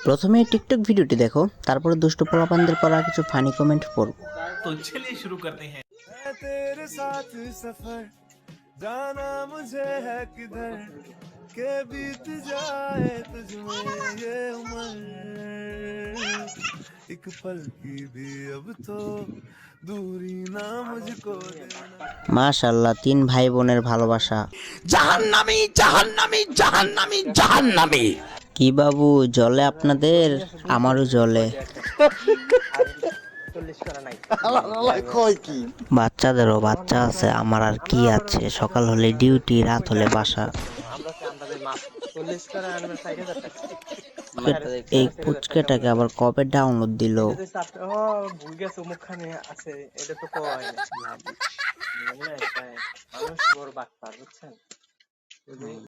প্রথমে টিকটক ভিডিওটি দেখো, তারপরে দুষ্ট পোলাপানদের করা কিছু ফানি কমেন্ট পড়বো। तो चलिए शुरू करते हैं। तेरे साथ सफर जाना मुझे है किधर के बीत जाए तुझ में ये उम्र एक पल की भी अब तो दूरी ना मुझको देना। মাশাআল্লাহ, 3 ভাই বোনের ভালোবাসা। জাহান্নামী জাহান্নামী জাহান্নামী জাহান্নামী। কি বাবু, জলে আপনাদের? আমারও জলে। বাচ্চাদেরও বাচ্চা আছে, আমার আর কি আছে। সকাল হলে ডিউটি, রাত হলে বাসা। এই পুচকেটাকে আবার কবে ডাউনলোড দিল? ভুল গেছে মুখখানে আছে, এটা তো কয় মানুষ বড় বাটপার বুঝছেন।